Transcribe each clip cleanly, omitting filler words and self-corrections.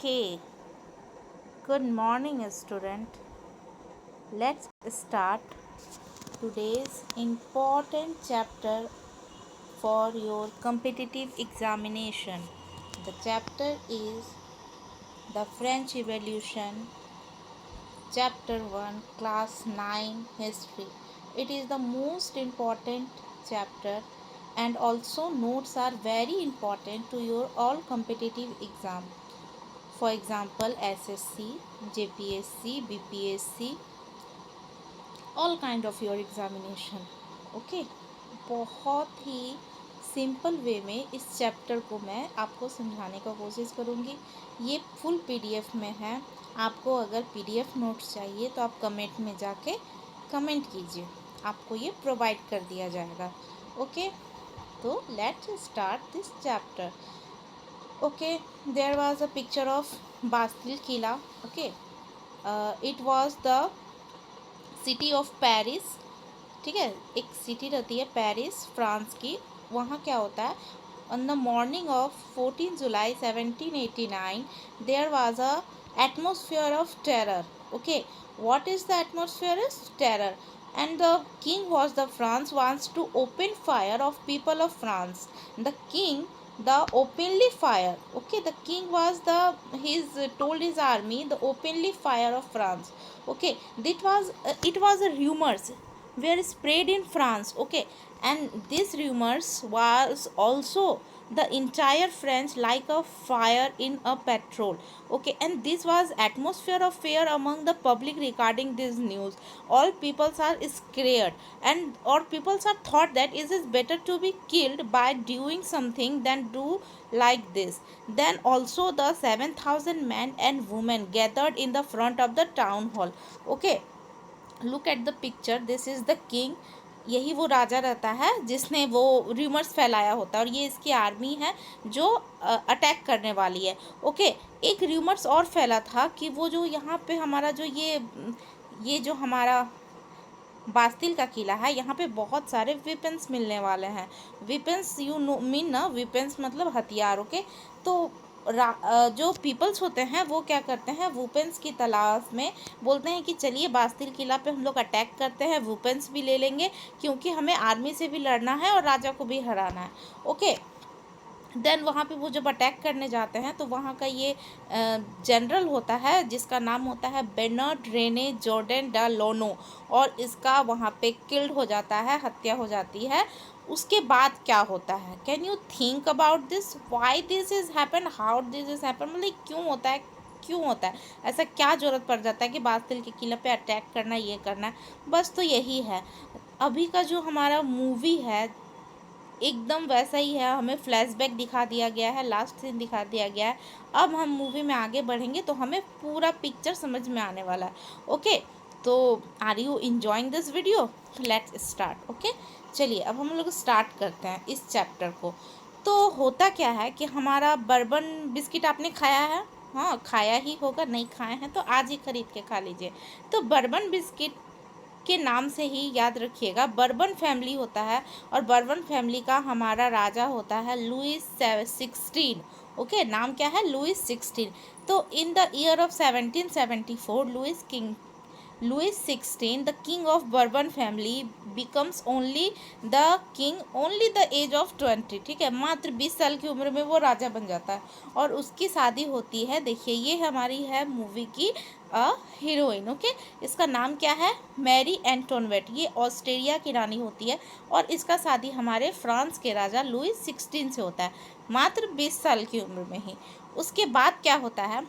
Okay, good morning, student. Let's start today's important chapter for your competitive examination. The chapter is the French Revolution, Chapter 1, Class 9 History. It is the most important chapter, and also notes are very important to your all competitive exam. For example, SSC, JPSC, BPSC, all kind of your examination. Okay, बहुत ही simple way में इस chapter को मैं आपको समझाने का कोशिश करूँगी। ये फुल पीडीएफ में है। आपको अगर पीडीएफ नोट्स चाहिए तो आप कमेंट में जाके कमेंट कीजिए, आपको ये प्रोवाइड कर दिया जाएगा। ओके, तो let's start this chapter. Okay, there was a picture of Bastille Kila. Okay, it was the city of Paris. ठीक है, एक सिटी रहती है पेरिस फ्रांस की। वहाँ क्या होता है, on the morning of 14 July 1789 there was a atmosphere of terror. Okay, what is the atmosphere is terror, and the king was the France wants to open fire of people of France. The king the openly fire. Okay, the king was the his told his army the openly fire of France. Okay, it was a rumors were spread in France. Okay, and these rumors was also the entire French like a fire in a petrol. Okay, and this was atmosphere of fear among the public regarding this news. All peoples are scared, and or peoples are thought that it is better to be killed by doing something than do like this. Then also the 7,000 men and women gathered in the front of the town hall. Okay, look at the picture, this is the king. यही वो राजा रहता है जिसने वो rumours फैलाया होता है, और ये इसकी आर्मी है जो अटैक करने वाली है। ओके, एक रूमर्स और फैला था कि वो जो यहाँ पे हमारा जो ये जो हमारा बास्तिल का किला है, यहाँ पे बहुत सारे वेपन्स मिलने वाले हैं। वेपन्स यू नो मीन ना, वेपन्स मतलब हथियार। ओके, तो जो पीपल्स होते हैं वो क्या करते हैं, वेपन्स की तलाश में बोलते हैं कि चलिए बास्तिल किला पे हम लोग अटैक करते हैं, वेपन्स भी ले लेंगे क्योंकि हमें आर्मी से भी लड़ना है और राजा को भी हराना है। ओके, देन वहाँ पे वो जब अटैक करने जाते हैं तो वहाँ का ये जनरल होता है जिसका नाम होता है बेर्नार्ड रेने जॉर्डन डा लोनो, और इसका वहाँ पे किल्ड हो जाता है, हत्या हो जाती है। उसके बाद क्या होता है, can you think about this, why this is happen, how this is happen, मतलब क्यों होता है, क्यों होता है ऐसा, क्या ज़रूरत पड़ जाता है कि बास्तिल के किले पे अटैक करना, ये करना। बस तो यही है, अभी का जो हमारा मूवी है एकदम वैसा ही है, हमें फ्लैशबैक दिखा दिया गया है, लास्ट सीन दिखा दिया गया है। अब हम मूवी में आगे बढ़ेंगे तो हमें पूरा पिक्चर समझ में आने वाला है। ओके, तो are you enjoying this video, let's start. Okay, चलिए अब हम लोग स्टार्ट करते हैं इस चैप्टर को। तो होता क्या है कि हमारा बर्बन बिस्किट आपने खाया है, हाँ खाया ही होगा, नहीं खाए हैं तो आज ही खरीद के खा लीजिए। तो बर्बन बिस्किट के नाम से ही याद रखिएगा, बर्बन फैमिली होता है, और बर्बन फैमिली का हमारा राजा होता है लुइस 16। ओके, नाम क्या है, लुइस 16। तो in the year of 1774 Louis 16, the king of Bourbon family, becomes only the king only the age of 20। ठीक है, मात्र 20 साल की उम्र में वो राजा बन जाता है, और उसकी शादी होती है। देखिए ये हमारी है मूवी की हीरोइन। ओके, इसका नाम क्या है, मैरी एंटोनवेट। ये ऑस्ट्रेलिया की रानी होती है, और इसका शादी हमारे फ्रांस के राजा लुइस 16 से होता है, मात्र 20 साल की उम्र में ही। उसके बाद क्या होता है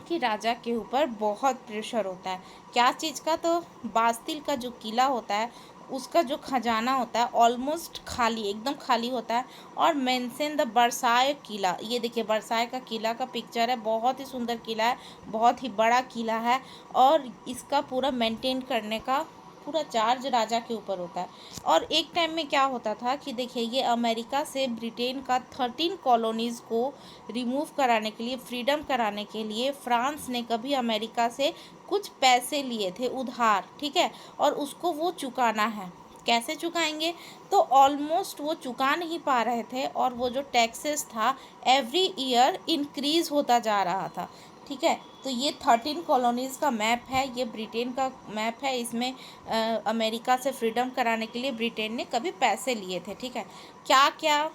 कि राजा के ऊपर बहुत प्रेशर होता है, क्या चीज़ का, तो बास्तिल का जो किला होता है उसका जो खजाना होता है ऑलमोस्ट खाली, एकदम खाली होता है। और मेंशन द बरसाए किला, ये देखिए बरसाए का किला का पिक्चर है, बहुत ही सुंदर किला है, बहुत ही बड़ा किला है, और इसका पूरा मेंटेन करने का पूरा चार्ज राजा के ऊपर होता है। और एक टाइम में क्या होता था कि देखिए ये अमेरिका से ब्रिटेन का 13 कॉलोनीज़ को रिमूव कराने के लिए, फ्रीडम कराने के लिए फ्रांस ने कभी अमेरिका से कुछ पैसे लिए थे उधार। ठीक है, और उसको वो चुकाना है, कैसे चुकाएंगे? तो ऑलमोस्ट वो चुका नहीं पा रहे थे और वो जो टैक्सेस था एवरी ईयर इंक्रीज़ होता जा रहा था। ठीक है, तो ये 13 कॉलोनीज़ का मैप है, ये ब्रिटेन का मैप है। इसमें अमेरिका से फ्रीडम कराने के लिए ब्रिटेन ने कभी पैसे लिए थे। ठीक है, क्या क्या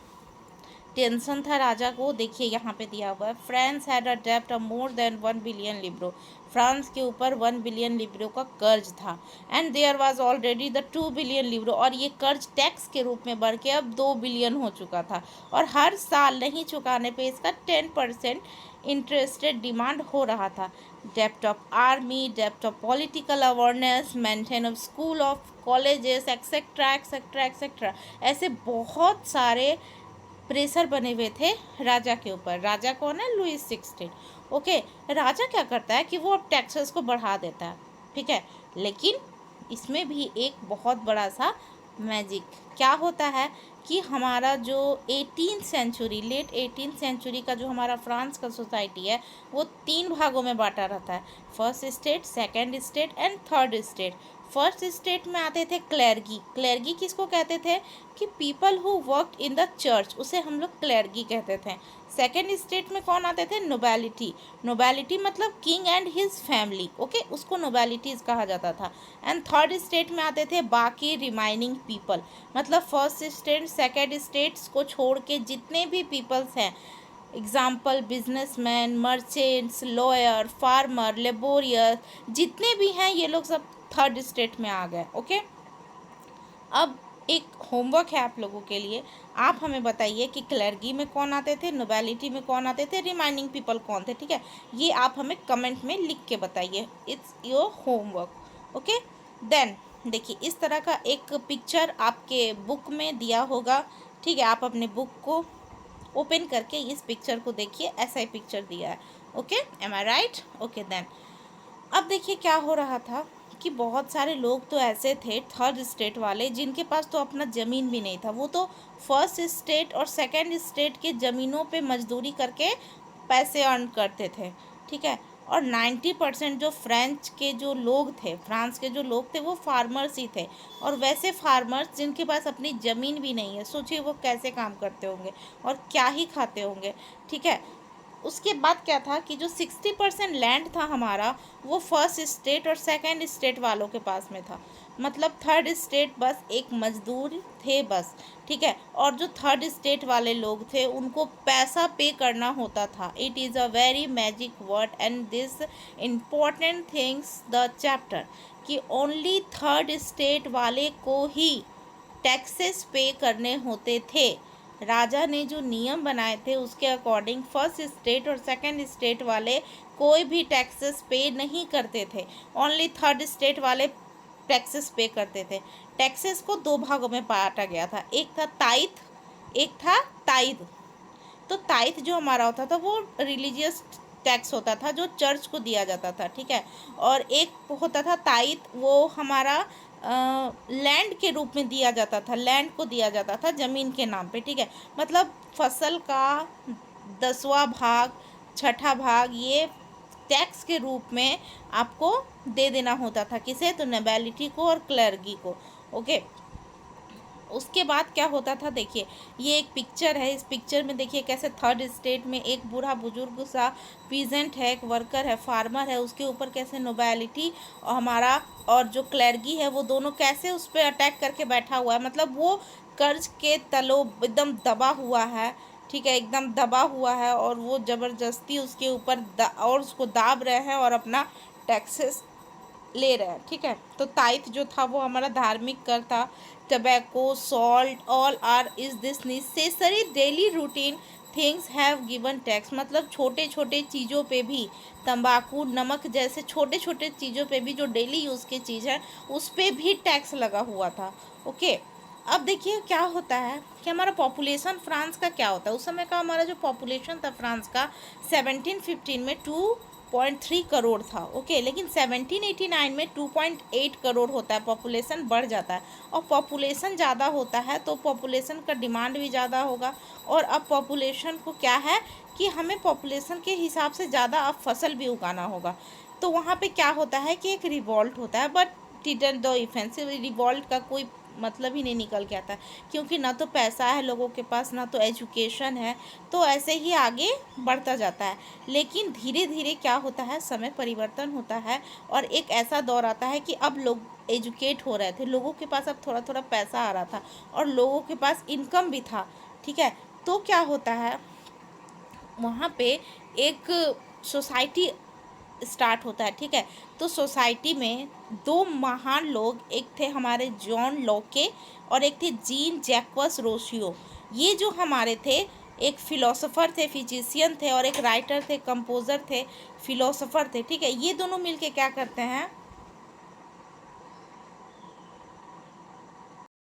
टेंशन था राजा को, देखिए यहाँ पे दिया हुआ है। फ्रांस हैड अ डेब्ट ऑफ मोर देन 1 बिलियन लिब्रो। फ्रांस के ऊपर 1 बिलियन लिब्रो का कर्ज था। And there was already the 2 billion लिब्रो, और ये कर्ज टैक्स के रूप में बढ़ के अब 2 बिलियन हो चुका था। और हर साल नहीं चुकाने पे इसका 10% इंटरेस्टेड डिमांड हो रहा था। Dept of army, dept of political awareness, maintain of school of colleges etcetera etcetera etcetera, ऐसे बहुत सारे प्रेशर बने हुए थे राजा के ऊपर। राजा कौन है? लुइस 16। ओके, राजा क्या करता है कि वो अब टैक्सेस को बढ़ा देता है। ठीक है, लेकिन इसमें भी एक बहुत बड़ा सा मैजिक क्या होता है कि हमारा जो 18th century, late 18th century का जो हमारा फ्रांस का सोसाइटी है वो 3 भागों में बांटा रहता है। First state, second state and third state. First state में आते थे क्लेर्गी। क्लेर्गी किसको कहते थे? कि people who worked in the church, उसे हम लोग क्लेर्गी कहते थे। सेकेंड स्टेट में कौन आते थे? नोबैलिटी। नोबैलिटी मतलब king and his family. Okay, उसको नोबैलिटीज कहा जाता था। एंड थर्ड स्टेट में आते थे बाकी रिमाइनिंग पीपल, मतलब फर्स्ट स्टेट सेकेंड स्टेट्स को छोड़ के जितने भी पीपल्स हैं, example businessman, merchants, lawyer, farmer, labourer, जितने भी हैं ये लोग सब थर्ड स्टेट में आ गए। ओके, अब एक होमवर्क है आप लोगों के लिए। आप हमें बताइए कि क्लर्गी में कौन आते थे, नोबैलिटी में कौन आते थे, रिमाइनिंग पीपल कौन थे। ठीक है, ये आप हमें कमेंट में लिख के बताइए। It's your homework. Okay, then देखिए इस तरह का एक पिक्चर आपके बुक में दिया होगा। ठीक है, आप अपने बुक को ओपन करके इस पिक्चर को देखिए, ऐसा ही पिक्चर दिया है। ओके, एम आई राइट? ओके, देन अब देखिए क्या हो रहा था कि बहुत सारे लोग तो ऐसे थे थर्ड स्टेट वाले जिनके पास तो अपना ज़मीन भी नहीं था। वो तो फर्स्ट स्टेट और सेकंड स्टेट के ज़मीनों पे मजदूरी करके पैसे अर्न करते थे। ठीक है, और 90% जो फ्रेंच के जो लोग थे, फ्रांस के जो लोग थे, वो फार्मर्स ही थे। और वैसे फार्मर्स जिनके पास अपनी ज़मीन भी नहीं है, सोचिए वो कैसे काम करते होंगे और क्या ही खाते होंगे। ठीक है, उसके बाद क्या था कि जो 60% लैंड था हमारा, वो फर्स्ट स्टेट और सेकंड स्टेट वालों के पास में था। मतलब थर्ड स्टेट बस एक मजदूर थे बस। ठीक है, और जो थर्ड स्टेट वाले लोग थे उनको पैसा पे करना होता था। It is a very magic word and this important things the chapter कि ओनली थर्ड स्टेट वाले को ही टैक्सेस पे करने होते थे। राजा ने जो नियम बनाए थे उसके अकॉर्डिंग फर्स्ट स्टेट और सेकंड स्टेट वाले कोई भी टैक्सेस पे नहीं करते थे। ओनली थर्ड स्टेट वाले टैक्सेस पे करते थे। टैक्सेस को 2 भागों में बांटा गया था, एक था ताइथ, एक था ताइद। तो ताइथ जो हमारा होता था वो रिलीजियस टैक्स होता था जो चर्च को दिया जाता था। ठीक है, और एक होता था ताइथ, वो हमारा लैंड के रूप में दिया जाता था, लैंड को दिया जाता था ज़मीन के नाम पे। ठीक है, मतलब फसल का 10वां भाग, छठा भाग ये टैक्स के रूप में आपको दे देना होता था। किसे? तो नोबैलिटी को और क्लर्गी को। ओके, उसके बाद क्या होता था, देखिए ये एक पिक्चर है। इस पिक्चर में देखिए कैसे थर्ड स्टेट में एक बूढ़ा बुजुर्ग सा पीजेंट है, एक वर्कर है, फार्मर है, उसके ऊपर कैसे नोबैलिटी और हमारा और जो क्लर्गी है वो दोनों कैसे उस पर अटैक करके बैठा हुआ है। मतलब वो कर्ज के तलो एकदम दबा हुआ है। ठीक है, एकदम दबा हुआ है और वो ज़बरदस्ती उसके ऊपर और उसको दाब रहे हैं और अपना टैक्सेस ले रहे हैं। ठीक है, तो ताइथ जो था वो हमारा धार्मिक कर था। Tobacco, salt, all are is this necessary daily routine things have given tax. मतलब छोटे छोटे चीज़ों पे भी, तंबाकू, नमक जैसे छोटे छोटे चीज़ों पे भी जो डेली यूज़ की चीज़ है उस पर भी टैक्स लगा हुआ था। ओके, अब देखिए क्या होता है कि हमारा पॉपुलेशन फ्रांस का क्या होता है। उस समय का हमारा जो पॉपुलेशन था फ्रांस का 1715 में 2.3 करोड़ था। ओके, लेकिन 1789 में 2.8 करोड़ होता है, पॉपुलेशन बढ़ जाता है। और पॉपुलेशन ज़्यादा होता है तो पॉपुलेशन का डिमांड भी ज़्यादा होगा। और अब पॉपुलेशन को क्या है कि हमें पॉपुलेशन के हिसाब से ज़्यादा अब फसल भी उगाना होगा। तो वहाँ पे क्या होता है कि एक रिवॉल्ट होता है, but didn't the offensive. Revolt का कोई मतलब ही नहीं निकल के आता, क्योंकि ना तो पैसा है लोगों के पास, ना तो एजुकेशन है, तो ऐसे ही आगे बढ़ता जाता है। लेकिन धीरे धीरे क्या होता है, समय परिवर्तन होता है और एक ऐसा दौर आता है कि अब लोग एजुकेट हो रहे थे, लोगों के पास अब थोड़ा थोड़ा पैसा आ रहा था और लोगों के पास इनकम भी था, ठीक है। तो क्या होता है, वहाँ पे एक सोसाइटी स्टार्ट होता है, ठीक है। तो सोसाइटी में दो महान लोग, एक थे हमारे जॉन लॉके और एक थे जीन जैक्वस रोसियो। ये जो हमारे थे, एक फिलोसोफर थे, फिजिशियन थे, और एक राइटर थे, कंपोज़र थे, फिलोसोफर थे, ठीक है। ये दोनों मिलके क्या करते हैं,